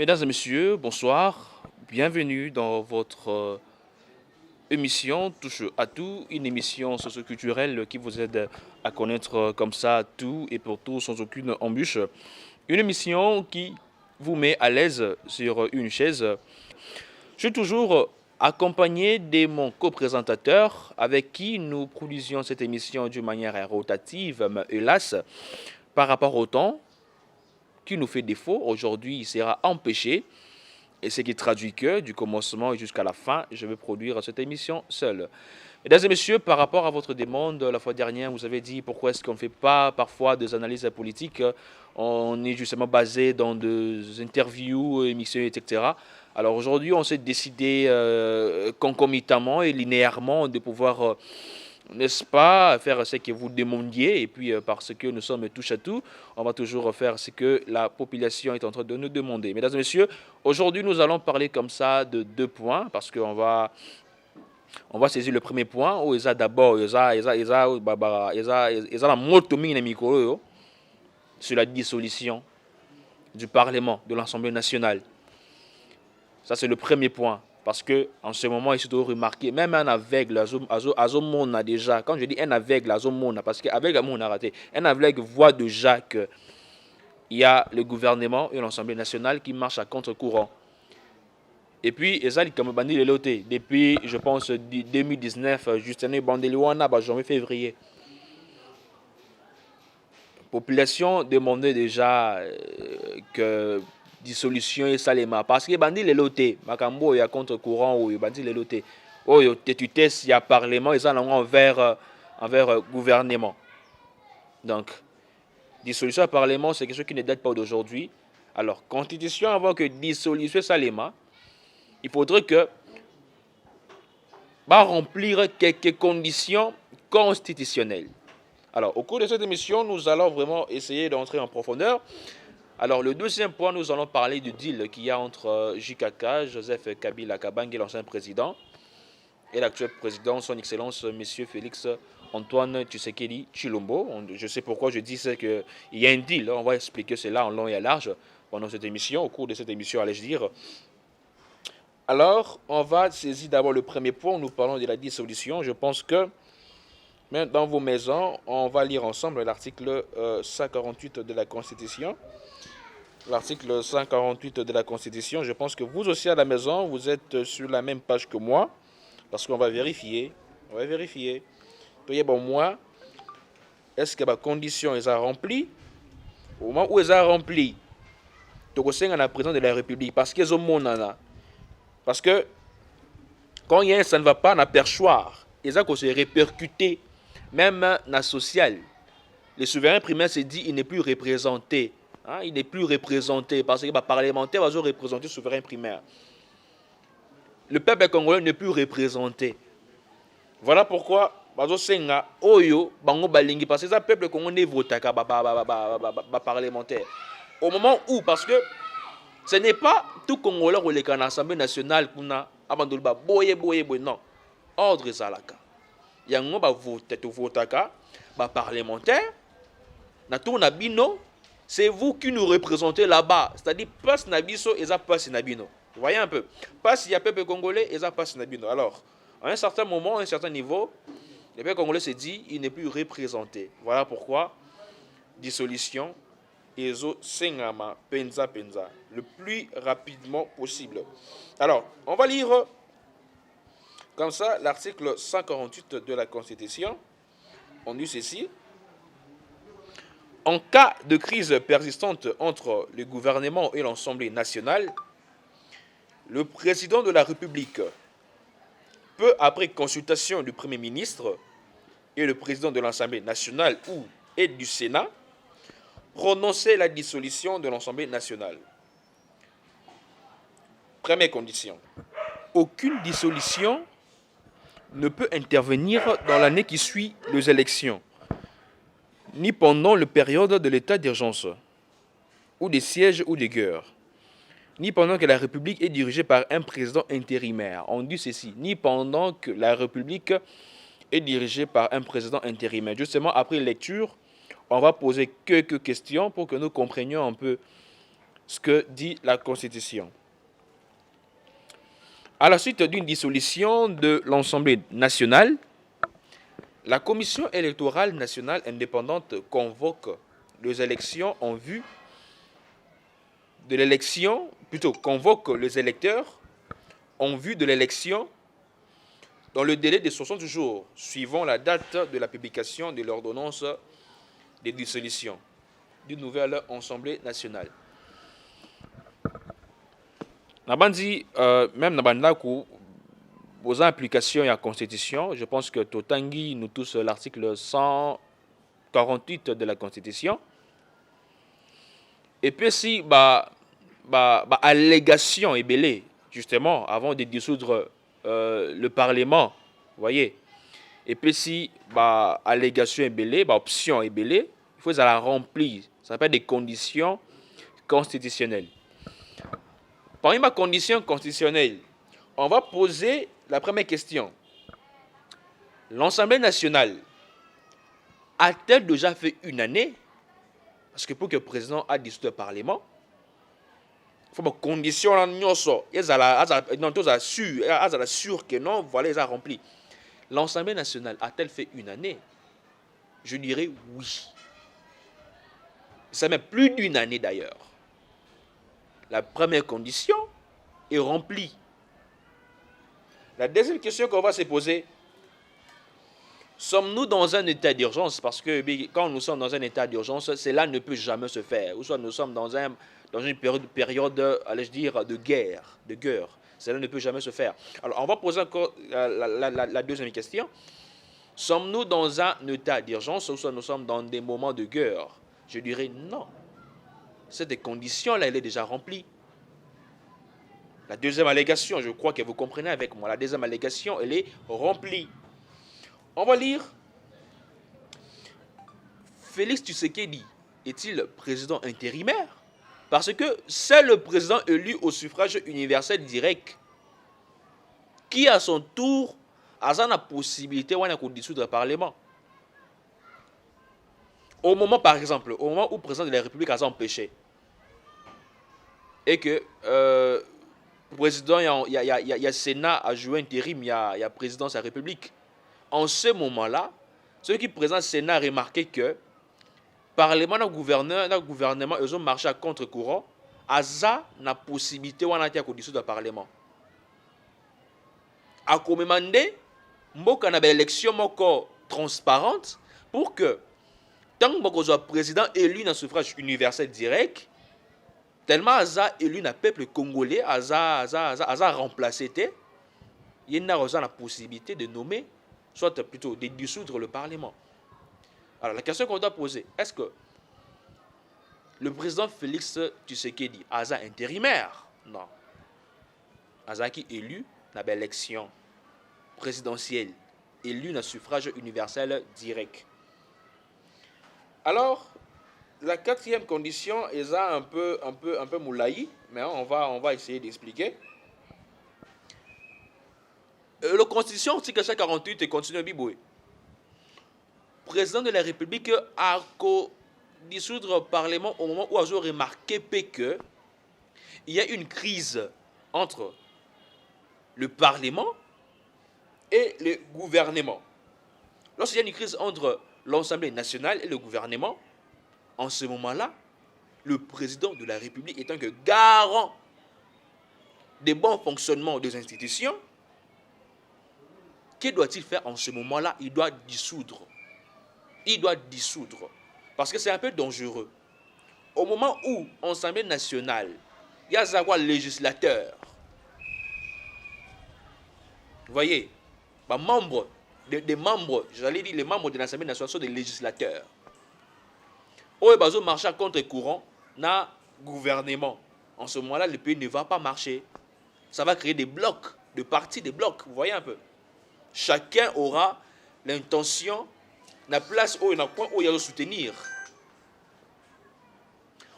Mesdames et messieurs, bonsoir. Bienvenue dans votre émission Touche à tout, une émission socioculturelle qui vous aide à connaître comme ça tout et pour tout sans aucune embûche. Une émission qui vous met à l'aise sur une chaise. Je suis toujours accompagné de mon co-présentateur avec qui nous produisions cette émission d'une manière rotative, mais hélas, par rapport au temps qui nous fait défaut, aujourd'hui il sera empêché. Et ce qui traduit que, du commencement jusqu'à la fin, je vais produire cette émission seul. Mesdames et messieurs, par rapport à votre demande, la fois dernière, vous avez dit pourquoi est-ce qu'on ne fait pas parfois des analyses politiques. On est justement basé dans des interviews, émissions, etc. Alors aujourd'hui, on s'est décidé concomitamment et linéairement de pouvoir n'est-ce pas, faire ce que vous demandiez, et puis parce que nous sommes touche à tout, on va toujours faire ce que la population est en train de nous demander. Mesdames et messieurs, aujourd'hui nous allons parler comme ça de deux points, parce qu'on va saisir le premier point, où il y a d'abord, il y a la moto micro sur la dissolution du Parlement, de l'Assemblée nationale. Ça c'est le premier point. Parce que en ce moment, il se doit remarquer, même un aveugle, a déjà, quand je dis un aveugle, parce qu'avec un a raté, un aveugle voit déjà qu'il y a le gouvernement et l'Assemblée nationale qui marchent à contre-courant. Et puis, depuis, je pense, 2019, Justin Bandeliwana, janvier, février. La population demandait déjà que dissolution et salema parce que bandi les lotés makambo ya contre courant ou bandi les lotés oyo tetutes ya parlement ils en ont envers gouvernement. Donc dissolution à parlement c'est quelque chose qui ne date pas d'aujourd'hui. Alors constitution avant que dissolution salema il faudrait que remplir quelques conditions constitutionnelles. Alors au cours de cette émission nous allons vraiment essayer d'entrer en profondeur. Alors, le deuxième point, nous allons parler du deal qu'il y a entre JKK, Joseph Kabila Kabange, l'ancien président, et l'actuel président, son Excellence, M. Félix Antoine Tshisekedi Tshilombo. Je sais pourquoi je dis qu'il y a un deal. On va expliquer cela en long et en large pendant cette émission, au cours de cette émission, allais-je dire. Alors, on va saisir d'abord le premier point. Nous parlons de la dissolution. Je pense que, même dans vos maisons, on va lire ensemble l'article 148 de la Constitution. L'article 148 de la Constitution, je pense que vous aussi à la maison, vous êtes sur la même page que moi, parce qu'on va vérifier. On va vérifier. Bon, moi, est-ce que ma condition est remplie? Au moment où elle est remplie, tu es la présidence de la République, parce qu'ils ont mon nana. Parce que quand il y a ça ne va pas dans perchoir, ils ont se répercuter, même dans la sociale. Le souverain primaire s'est dit il n'est plus représenté. Hein, il n'est plus représenté parce que les parlementaires vont représenter le souverain primaire. Le peuple congolais n'est plus représenté. Voilà pourquoi Senga Oyo Bango Balingi parce que le peuple congolais vote parlementaire. Au moment où, parce que ce n'est pas tout Congolais qui est dans l'Assemblée nationale qui a abandonné boye non. Ordre Zalaka. Yango ba vote votaka ba parlementaire na tout nabino. C'est vous qui nous représentez là-bas. C'est-à-dire, passe Nabiso et ça passe Nabino. Vous voyez un peu. Passe, il y a peuple congolais et ça passe Nabino. Alors, à un certain moment, à un certain niveau, le peuple congolais s'est dit, il n'est plus représenté. Voilà pourquoi, dissolution, Ezo Sengama, Penza, le plus rapidement possible. Alors, on va lire comme ça l'article 148 de la Constitution. On dit ceci. En cas de crise persistante entre le gouvernement et l'Assemblée nationale, le président de la République peut, après consultation du Premier ministre et le président de l'Assemblée nationale et du Sénat, prononcer la dissolution de l'Assemblée nationale. Première condition. Aucune dissolution ne peut intervenir dans l'année qui suit les élections, ni pendant la période de l'état d'urgence, ou des sièges ou des guerres, ni pendant que la République est dirigée par un président intérimaire. On dit ceci, ni pendant que la République est dirigée par un président intérimaire. Justement, après lecture, on va poser quelques questions pour que nous comprenions un peu ce que dit la Constitution. À la suite d'une dissolution de l'Assemblée nationale, la Commission électorale nationale indépendante convoque les élections en vue de l'élection, plutôt convoque les électeurs en vue de l'élection dans le délai de 60 jours, suivant la date de la publication de l'ordonnance de dissolution d'une nouvelle Assemblée nationale. Nabandi, même Nabandako, aux implications et à la Constitution, je pense que Totangi nous tous l'article 148 de la Constitution. Et puis si, allégation est belée, justement, avant de dissoudre le Parlement, vous voyez. Et puis si, allégation est belée, option est belée, il faut la remplir. Ça s'appelle des conditions constitutionnelles. Parmi ma condition constitutionnelle, on va poser la première question. L'Assemblée nationale a-t-elle déjà fait une année? Parce que pour que le président a dissous le Parlement, il faut une condition, ils assurent que non, voilà, ils ont rempli. L'Assemblée nationale a-t-elle fait une année? Je dirais oui. Ça met plus d'une année d'ailleurs. La première condition est remplie. La deuxième question qu'on va se poser, sommes-nous dans un état d'urgence? Parce que quand nous sommes dans un état d'urgence, cela ne peut jamais se faire. Ou soit nous sommes dans une période, allais-je dire, de guerre. Cela ne peut jamais se faire. Alors, on va poser encore la deuxième question. Sommes-nous dans un état d'urgence ou soit nous sommes dans des moments de guerre? Je dirais non. Cette condition-là, elle est déjà remplie. La deuxième allégation, je crois que vous comprenez avec moi, la deuxième allégation, elle est remplie. On va lire. Félix Tshisekedi est-il président intérimaire? Parce que c'est le président élu au suffrage universel direct qui, à son tour, a la possibilité de dissoudre le Parlement. Au moment, par exemple, au moment où le président de la République a empêché et que le président, il y a Sénat à jouer intérim, il y a présidence de la République. En ce moment-là, ceux qui présentent le Sénat ont remarqué que le Parlement, le gouvernement, ils ont marché à contre-courant, à la possibilité de dissoudre le Parlement. À commander, il y a une élection transparente pour que, tant que le président élu dans le suffrage universel direct, tellement Aza élu dans le peuple congolais, Aza remplacé, il y a la possibilité de nommer, soit plutôt de dissoudre le Parlement. Alors la question qu'on doit poser, est-ce que le président Félix Tshisekedi, Aza intérimaire? Non. Aza qui est élu dans l'élection présidentielle, élu dans le suffrage universel direct. Alors, la quatrième condition est un peu moulaï, mais on va essayer d'expliquer. La Constitution, article 148, et continue à bibouer. Président de la République a dissoudre le Parlement au moment où il a remarqué qu'il y a une crise entre le Parlement et le gouvernement. Lorsqu'il y a une crise entre l'Assemblée nationale et le gouvernement, en ce moment-là, le président de la République étant que garant des bons fonctionnements des institutions, que doit-il faire en ce moment-là? Il doit dissoudre. Parce que c'est un peu dangereux. Au moment où, en Assemblée nationale, il y a un législateur, vous voyez, des membres, j'allais dire les membres de l'Assemblée nationale sont des législateurs. Où ils ont marché à contre-courant dans le gouvernement. En ce moment-là, le pays ne va pas marcher. Ça va créer des blocs, des partis, des blocs. Vous voyez un peu. Chacun aura l'intention, la place où il y a un point où il y a de soutenir.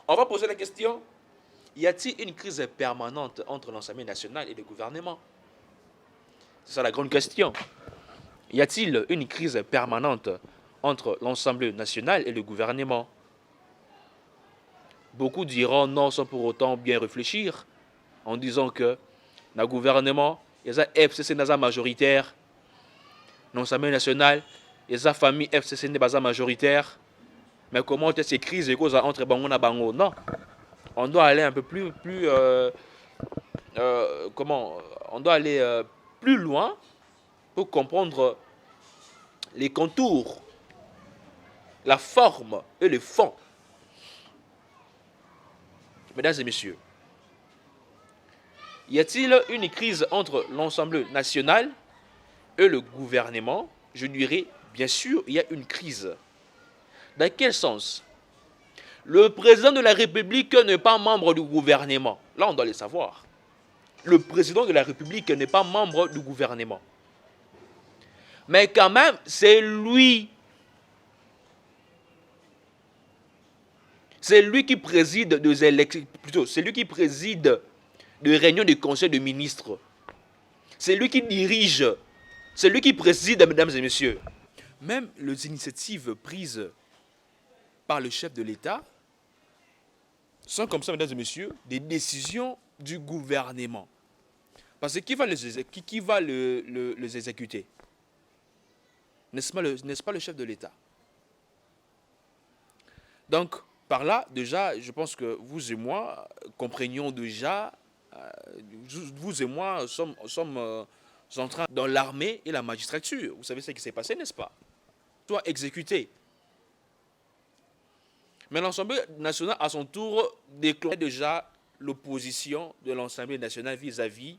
On va poser la question, y a-t-il une crise permanente entre l'Assemblée nationale et le gouvernement? C'est ça la grande question. Y a-t-il une crise permanente entre l'Assemblée nationale et le gouvernement? Beaucoup diront non sans pour autant bien réfléchir, en disant que le gouvernement, il y a FCC majoritaire, l'Assemblée nationale, il y a famille FCC n'est pas majoritaire. Mais comment ces crises entre Bango et Bango? Non, on doit aller un peu comment on doit aller plus loin pour comprendre les contours, la forme et le fond. Mesdames et messieurs, y a-t-il une crise entre l'Assemblée nationale et le gouvernement? Je dirais, bien sûr, il y a une crise. Dans quel sens? Le président de la République n'est pas membre du gouvernement. Là, on doit le savoir. Le président de la République n'est pas membre du gouvernement. Mais quand même, c'est lui. C'est lui qui préside des élections. Plutôt, c'est lui qui préside des réunions du conseil de ministres. C'est lui qui dirige. C'est lui qui préside, mesdames et messieurs. Même les initiatives prises par le chef de l'État sont comme ça, mesdames et messieurs, des décisions du gouvernement. Parce que qui va les exécuter? N'est-ce pas le chef de l'État? Donc, par là, déjà, je pense que vous et moi comprenions déjà, vous et moi sommes en train dans l'armée et la magistrature. Vous savez ce qui s'est passé, n'est-ce pas? Soit exécuté. Mais l'Assemblée nationale, à son tour, déclarait déjà l'opposition de l'Assemblée nationale vis-à-vis.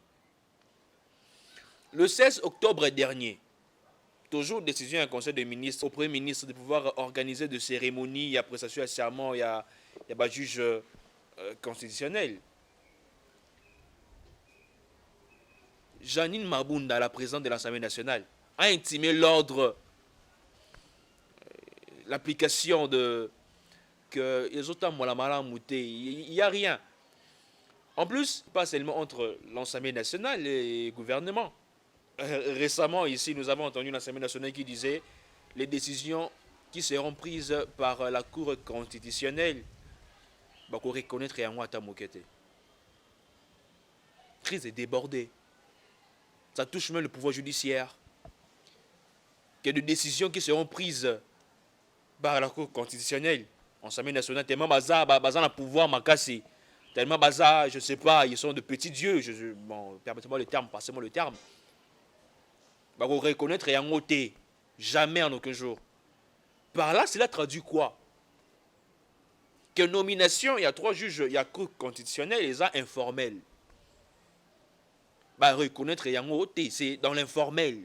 Le 16 octobre dernier, toujours décision d'un conseil de ministres au Premier ministre de pouvoir organiser des cérémonies, il y a prestation à serment, il y a juge constitutionnel. Janine Mabunda, la présidente de l'Assemblée nationale, a intimé l'ordre, l'application de que les autres il n'y a rien. En plus, pas seulement entre l'Assemblée nationale et le gouvernement. Récemment, ici, nous avons entendu l'Assemblée nationale qui disait les décisions qui seront prises par la Cour constitutionnelle pour reconnaître Yangwata Mokete. Crise est débordée. Ça touche même le pouvoir judiciaire. Il y a des décisions qui seront prises par la Cour constitutionnelle. L'Assemblée nationale, tellement bazar le pouvoir makasi. Tellement bazar, je ne sais pas, ils sont de petits dieux. Bon, permettez-moi le terme, passez-moi le terme. Pour reconnaître Yangote, jamais en aucun jour. Par là, cela traduit quoi? Que nomination, il y a 3 juges, il y a Cour constitutionnelle et ça informel. Reconnaître Yangote, c'est dans l'informel.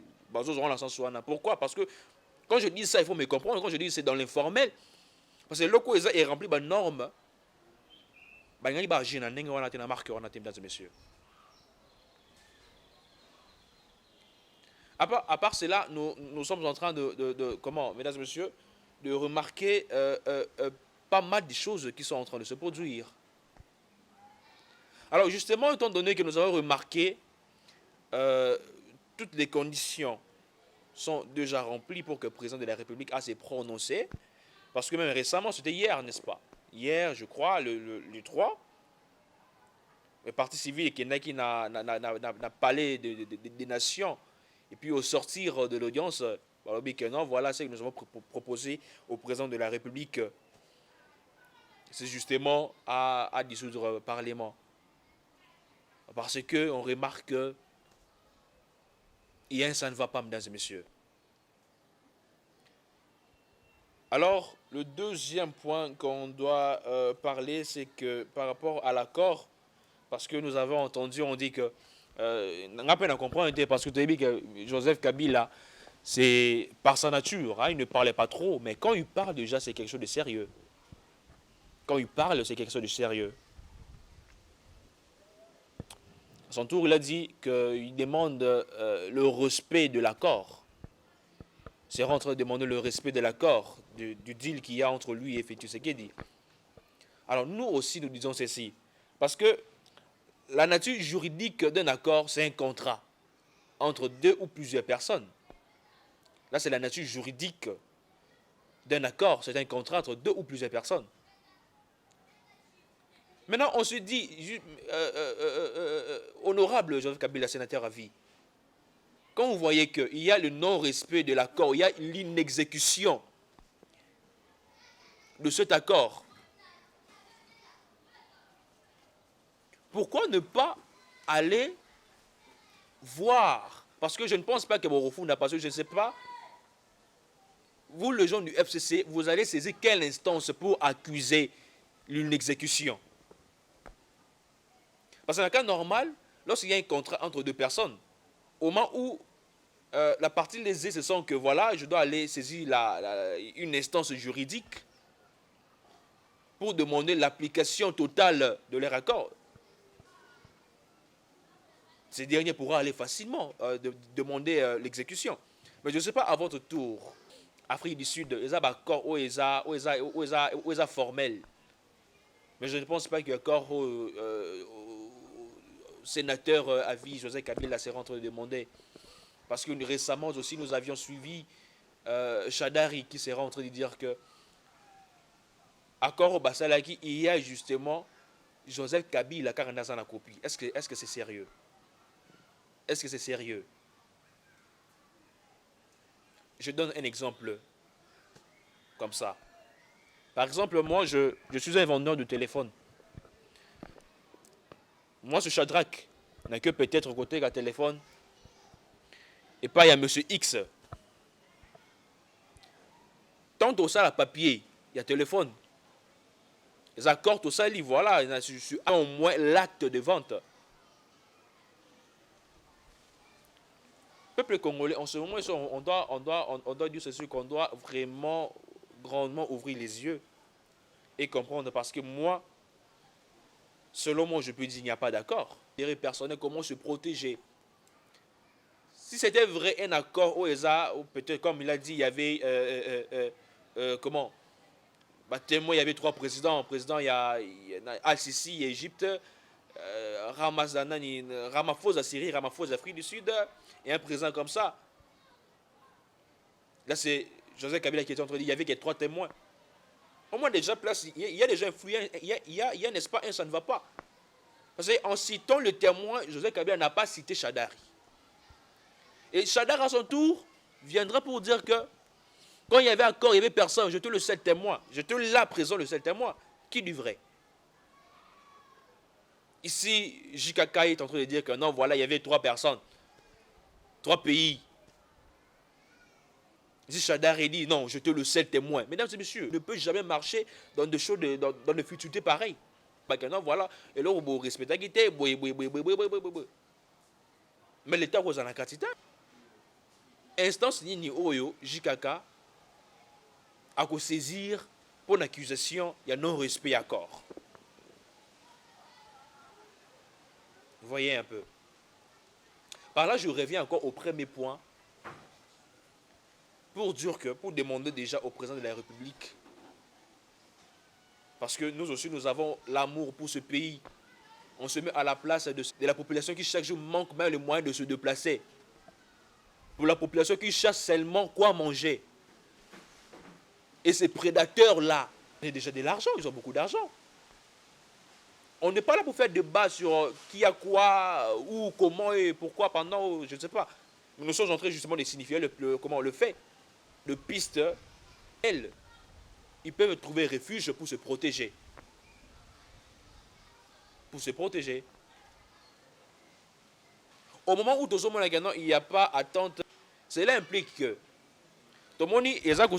Pourquoi? Parce que quand je dis ça, il faut me comprendre. Quand je dis c'est dans l'informel, parce que le locaux est rempli de normes. Messieurs. À part cela, nous sommes en train comment, mesdames et messieurs, de remarquer pas mal de choses qui sont en train de se produire. Alors justement, étant donné que nous avons remarqué toutes les conditions sont déjà remplies pour que le président de la République a ses prononcé, parce que même récemment, c'était hier, n'est-ce pas? Hier, je crois, le 3, le Parti civil qui n'a parlé des nations. Et puis au sortir de l'audience, voilà ce que nous avons proposé au président de la République. C'est justement à dissoudre le Parlement. Parce qu'on remarque que ça ne va pas, mesdames et messieurs. Alors, le deuxième point qu'on doit parler, c'est que par rapport à l'accord, parce que nous avons entendu, on dit que on a peine à comprendre, parce que tu as dit que Joseph Kabila, c'est par sa nature, il ne parlait pas trop, mais quand il parle déjà, c'est quelque chose de sérieux. Quand il parle, c'est quelque chose de sérieux. À son tour, il a dit qu'il demande le respect de l'accord. C'est en train de demander le respect de l'accord, du deal qu'il y a entre lui et Félix Tshisekedi. Alors nous aussi, nous disons ceci, parce que la nature juridique d'un accord, c'est un contrat entre 2 ou plusieurs personnes. Là, c'est la nature juridique d'un accord, c'est un contrat entre 2 ou plusieurs personnes. Maintenant, on se dit, honorable Joseph Kabila, sénateur à vie, quand vous voyez qu'il y a le non-respect de l'accord, il y a l'inexécution de cet accord, pourquoi ne pas aller voir? Parce que je ne pense pas que Borofunda, parce que je ne sais pas, vous, les gens du FCC, vous allez saisir quelle instance pour accuser l'inexécution? Parce que dans un cas normal, lorsqu'il y a un contrat entre deux personnes, au moment où la partie lésée se sent que voilà, je dois aller saisir une instance juridique pour demander l'application totale de leur accord, ces derniers pourront aller facilement demander l'exécution. Mais je ne sais pas, à votre tour, Afrique du Sud, ils ont un accord où ils ont formel. Mais je ne pense pas qu'il y ait encore sénateur à vie, Joseph Kabila, s'est rentré de demander. Parce que récemment aussi, nous avions suivi Chadari qui s'est rentré de dire que accord au Basalaki, il y a justement Joseph Kabila qui a la copie. Est-ce que c'est sérieux? Est-ce que c'est sérieux? Je donne un exemple comme ça. Par exemple, moi, je suis un vendeur de téléphone. Moi, ce Shadrach n'a que peut-être côté un téléphone. Et pas il y a monsieur X. Tant au ça, la papier, il y a téléphone. Les accords, tout ça, voilà, il y a au moins l'acte de vente. Peuple congolais, en ce moment, on doit dire ceci, qu'on doit vraiment grandement ouvrir les yeux et comprendre, parce que moi, selon moi, je peux dire qu'il n'y a pas d'accord. Les personnels, comment se protéger? Si c'était vrai un accord au ESA, ou peut-être comme il a dit, il y avait comment? Témoin, il y avait trois présidents. Président, il y a Al-Sisi, Égypte, Ramaphosa, Syrie, Ramaphosa, Afrique du Sud, et un président comme ça. Là, c'est Joseph Kabila qui était en train de dire, il y avait que trois témoins. Au moins, déjà, place, il y a des gens influents, il y a, n'est-ce pas, un, ça ne va pas. Parce qu'en citant le témoin, Joseph Kabila n'a pas cité Chadari. Et Chadari, à son tour, viendra pour dire que quand il y avait accord, il n'y avait personne, j'étais le seul témoin. J'étais là présent, le seul témoin. Qui du vrai? Ici, JKK est en train de dire que non, voilà, il y avait trois personnes. Trois pays. Ici, Chadari dit non, j'étais le seul témoin. Mesdames et messieurs, on ne peut jamais marcher dans des choses, dans des futilités pareilles. Non, voilà. Et là, on respecte la guité. Mais l'État, vous en a quantité. Instance ni Oyo, JKK, à saisir pour l'accusation, il y a non-respect accord. Vous voyez un peu. Par là, je reviens encore au premier point pour dire que, pour demander déjà au président de la République, parce que nous aussi, nous avons l'amour pour ce pays. On se met à la place de la population qui chaque jour manque même les moyens de se déplacer. Pour la population qui cherche seulement quoi manger. Et ces prédateurs-là, ils ont déjà de l'argent, ils ont beaucoup d'argent. On n'est pas là pour faire débat sur qui a quoi, où, comment et pourquoi pendant, je ne sais pas. Nous sommes en train justement de signifier comment on le fait. De pistes, elles, ils peuvent trouver refuge pour se protéger. Pour se protéger. Au moment où il n'y a pas attente, cela implique que tout le monde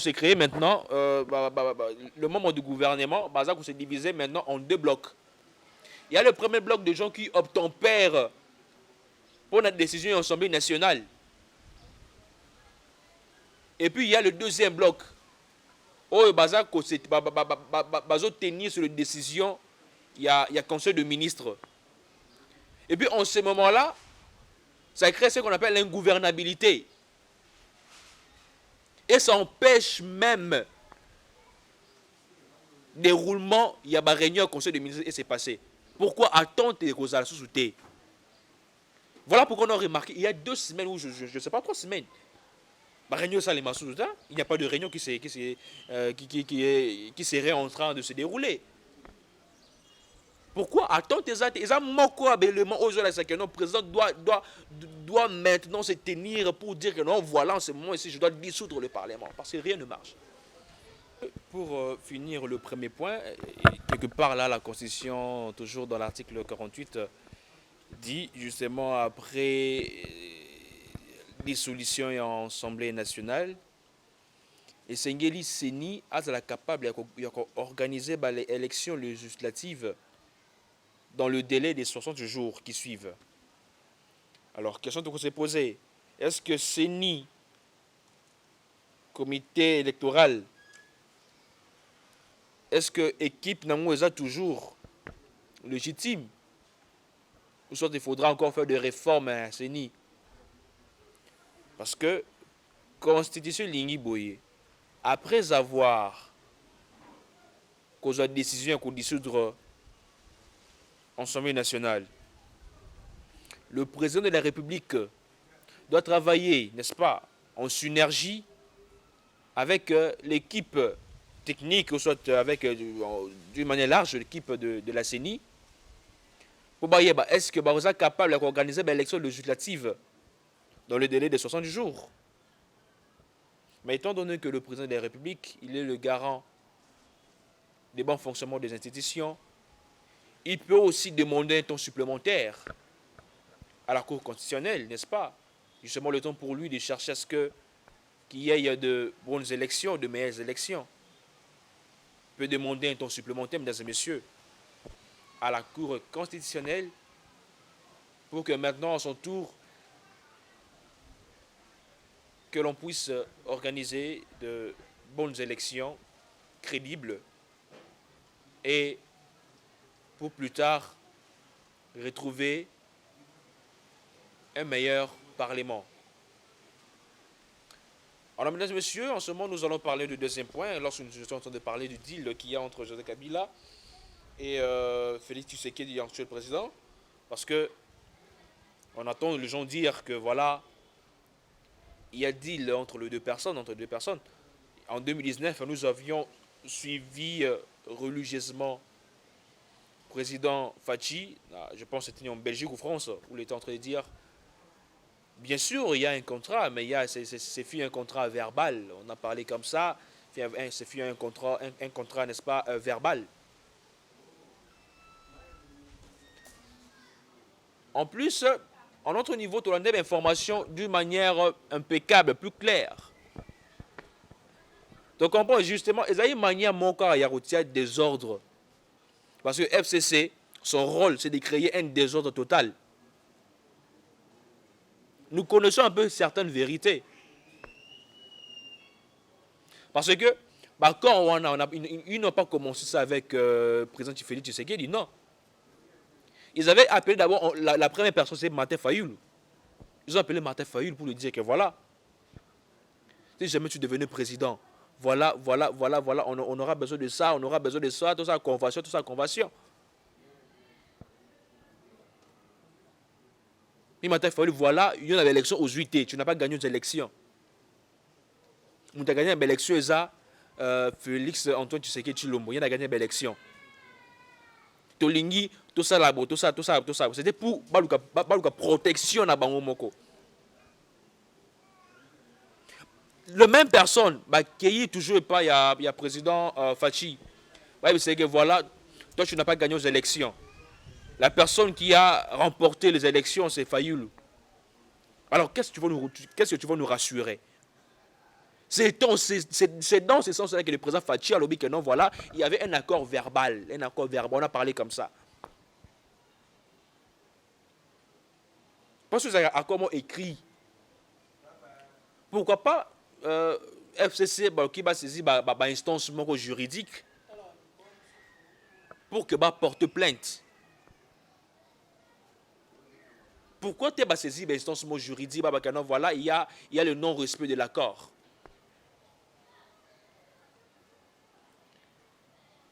s'est créé maintenant, le moment du gouvernement, s'est divisé maintenant en deux blocs. Il y a le premier bloc de gens qui obtempèrent pour la décision en Assemblée nationale. Et puis il y a le deuxième bloc. Où tenir sur la décision, il y a conseil de ministres. Et puis en ce moment-là, ça crée ce qu'on appelle l'ingouvernabilité. Et ça empêche même déroulement, il y a une réunion au conseil de ministres et c'est passé. Pourquoi attendre les causes à la sous-souté? Voilà pourquoi on a remarqué, il y a 2 semaines, ou je ne sais pas, 3 semaines, il n'y a pas de réunion qui serait en train de se dérouler. Pourquoi attends tes actes? Ils ont élément aux gens que non, le président doit maintenant se tenir pour dire que non, voilà, en ce moment ici, je dois dissoudre le Parlement. Parce que rien ne marche. Pour finir le premier point, quelque part là, la Constitution, toujours dans l'article 48, dit justement après dissolution en Assemblée nationale, et Sengeli Seni a la capable d'organiser les élections législatives dans le délai des 60 jours qui suivent. Alors, question qu'on s'est posée, est-ce que Seni, comité électoral, est-ce que l'équipe n'a toujours légitime? Ou soit il faudra encore faire des réformes à Seni? Parce que Constitution Lingi Boye, après avoir causé la décision qu'on dissoudre l'Assemblée nationale, le président de la République doit travailler, n'est-ce pas, en synergie avec l'équipe technique, ou soit avec, d'une manière large, l'équipe de la CENI, pour voir est-ce que vous êtes capable d'organiser l'élection législative dans le délai de 60 jours. Mais étant donné que le président de la République, il est le garant des bons fonctionnements des institutions, il peut aussi demander un temps supplémentaire à la Cour constitutionnelle, n'est-ce pas? Justement le temps pour lui de chercher à ce qu'il y ait de bonnes élections, de meilleures élections. Il peut demander un temps supplémentaire, mesdames et messieurs, à la Cour constitutionnelle pour que maintenant, à son tour, que l'on puisse organiser de bonnes élections crédibles et pour plus tard retrouver un meilleur Parlement. Alors, mesdames et messieurs, en ce moment, nous allons parler du deuxième point, lorsque nous sommes en train de parler du deal qu'il y a entre Joseph Kabila et Félix Tshisekedi, l'actuel président, parce que on entend les gens dire que voilà, il y a deal entre les deux personnes, En 2019, nous avions suivi religieusement le président Fachi, je pense que c'était en Belgique ou France, où il était en train de dire, bien sûr, il y a un contrat, mais c'est fait un contrat verbal. On a parlé comme ça, c'est fait un contrat, n'est-ce pas, verbal. En plus, en notre niveau, tu as des informations d'une manière impeccable, plus claire. Donc, on comprend justement, il y a une manière mon cas à des ordres. Parce que FCC, son rôle, c'est de créer un désordre total. Nous connaissons un peu certaines vérités. Parce que, quand ils n'ont pas commencé ça avec le président Félix Tshisekedi, non. Ils avaient appelé d'abord, la première personne, c'est Martin Fayoulou. Ils ont appelé Martin Fayoulou pour lui dire que voilà, si jamais tu devenais président, voilà, on aura besoin de ça, tout ça, convention. Mais Martin Fayoulou, voilà, il y a une élection aux 8 tu n'as pas gagné aux élections. Tu as gagné une élection, Félix Antoine Tshisekedi Tshilombo, il a gagné une élection. Tolingi, tout ça. C'était pour la protection à Bangomoko. La même personne, qui est toujours pas, il y a président Fachi. C'est que voilà, toi tu n'as pas gagné aux élections. La personne qui a remporté les élections, c'est Fayoulou. Alors qu'est-ce que tu vas nous rassurer? C'est dans ce sens-là que le président Fachi a lobby que non, voilà, il y avait un accord verbal, on a parlé comme ça. Parce que c'est un accord écrit. Pourquoi pas FCC qui va saisir une instance juridique pour que porte plainte? Pourquoi tu vas saisir une instance juridique? Voilà, il y a le non-respect de l'accord.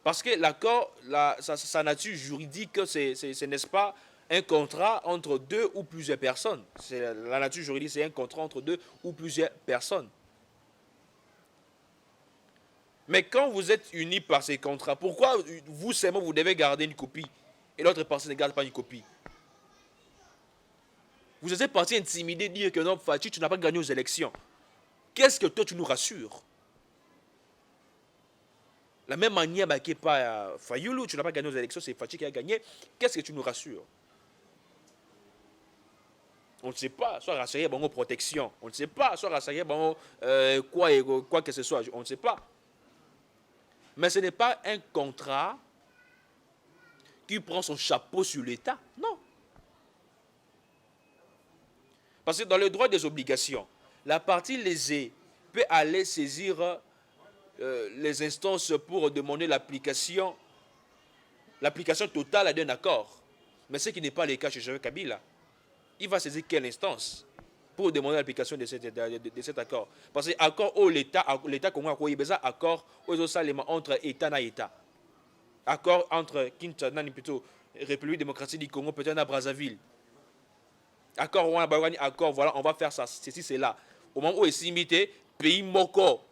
Parce que l'accord, sa nature juridique, c'est n'est-ce pas, un contrat entre deux ou plusieurs personnes. La nature juridique, c'est un contrat entre deux ou plusieurs personnes. Mais quand vous êtes unis par ces contrats, pourquoi vous seulement vous devez garder une copie? Et l'autre partie ne garde pas une copie. Vous êtes parti intimider, dire que non, Fachi, tu n'as pas gagné aux élections. Qu'est-ce que toi, tu nous rassures? La même manière, qui n'est pas Fayoulou, tu n'as pas gagné aux élections, c'est Fachi qui a gagné. Qu'est-ce que tu nous rassures? On ne sait pas, soit rassuré, bon, protection. On ne sait pas, soit rassuré, bon, quoi que ce soit. On ne sait pas. Mais ce n'est pas un contrat qui prend son chapeau sur l'État. Non. Parce que dans le droit des obligations, la partie lésée peut aller saisir les instances pour demander l'application totale d'un accord. Mais ce qui n'est pas le cas chez Joseph Kabila. Il va saisir quelle instance pour demander l'application de cet accord? Parce que l'accord où l'État congolais a besoin d'accord entre État et État. Accord entre Kinshasa, plutôt République démocratique du Congo, peut-être à Brazzaville. Accord, voilà, on va faire ça, ceci, c'est là. Au moment où il s'imite, pays moko.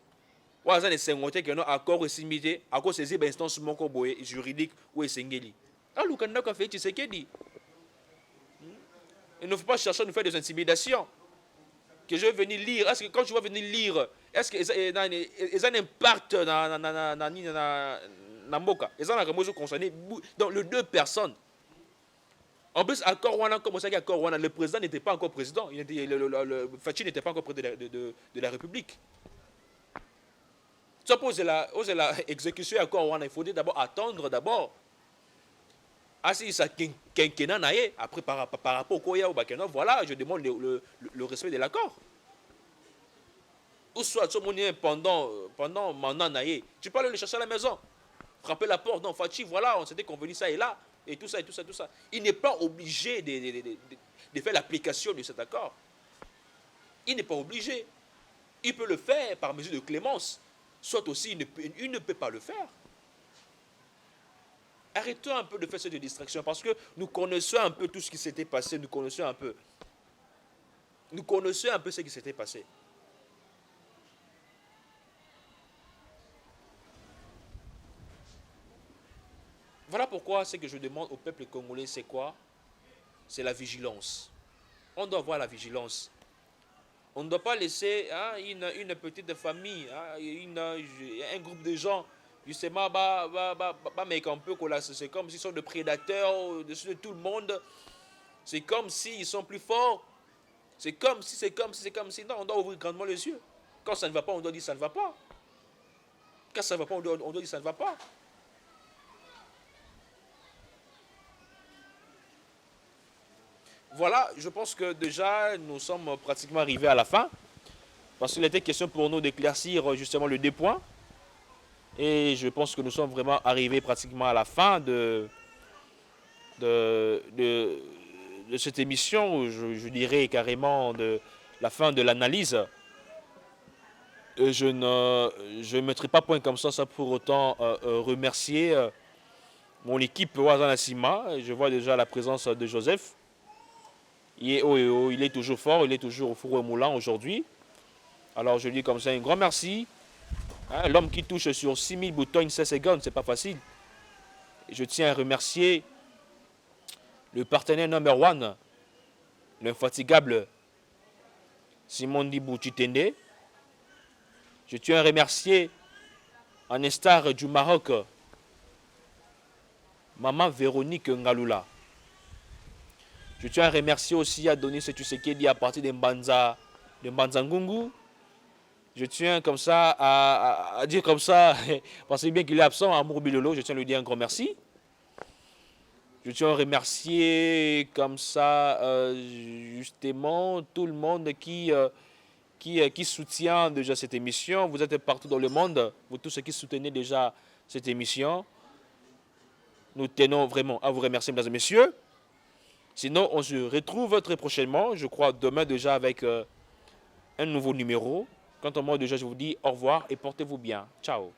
Voilà, c'est un accord s'imite, accord saisir instance moko juridique ou essengeli. Alors, le a fait, tu sais qu'il dit. Il ne faut pas chercher à nous faire des intimidations. Que je vais venir lire. Est-ce que quand tu vas venir lire, est-ce que ils ont un impact dans Mboka? Ils ont un concerné dans les deux personnes. En plus, accord Wana, comme on sait qu'accord Wana, le président n'était pas encore président. Fachi n'était pas encore président de la République. Tu supposes l'exécution accord Wana, il faudrait d'abord attendre d'abord. Ah si ça quinquennat naïe, après par rapport au Koya ou Bakeno, voilà, je demande le respect de l'accord. Ou soit pendant mandat naïe, tu peux aller le chercher à la maison, frapper la porte, non, Fachi, voilà, on s'était convenu ça et là, et tout ça, et tout ça, tout ça. Il n'est pas obligé de faire l'application de cet accord. Il n'est pas obligé. Il peut le faire par mesure de clémence, soit aussi il ne peut pas le faire. Arrêtons un peu de faire cette distraction parce que nous connaissons un peu tout ce qui s'était passé, nous connaissons un peu ce qui s'était passé. Voilà pourquoi ce que je demande au peuple congolais, c'est quoi? C'est la vigilance. On doit avoir la vigilance. On ne doit pas laisser une petite famille, un groupe de gens, justement, mais un peu, c'est comme s'ils sont des prédateurs au-dessus de tout le monde. C'est comme s'ils sont plus forts. C'est comme si. Non, on doit ouvrir grandement les yeux. Quand ça ne va pas, on doit dire ça ne va pas. Quand ça ne va pas, on doit dire ça ne va pas. Voilà, je pense que déjà, nous sommes pratiquement arrivés à la fin. Parce qu'il était question pour nous d'éclaircir justement le dépoint. Et je pense que nous sommes vraiment arrivés pratiquement à la fin de cette émission, je dirais carrément de la fin de l'analyse. Je ne mettrai pas point comme ça pour autant remercier mon équipe Ouazan Nassima. Je vois déjà la présence de Joseph. Il est toujours fort, il est toujours au four et moulin aujourd'hui. Alors je dis comme ça un grand merci. Hein, l'homme qui touche sur 6000 boutons en 16 secondes, c'est pas facile. Et je tiens à remercier le partenaire number one, l'infatigable Simon Dibou Chitende. Je tiens à remercier un star du Maroc, Maman Véronique Ngaloula. Je tiens à remercier aussi Adonis Tshisekedi à partir de Mbanza-Ngungu. Je tiens comme ça à dire comme ça, parce que bien qu'il est absent, Amour Bilolo, je tiens à lui dire un grand merci. Je tiens à remercier comme ça justement tout le monde qui soutient déjà cette émission. Vous êtes partout dans le monde, vous tous ceux qui soutenez déjà cette émission. Nous tenons vraiment à vous remercier, mesdames et messieurs. Sinon, on se retrouve très prochainement, je crois demain déjà avec un nouveau numéro. Quant à moi, déjà, je vous dis au revoir et portez-vous bien. Ciao.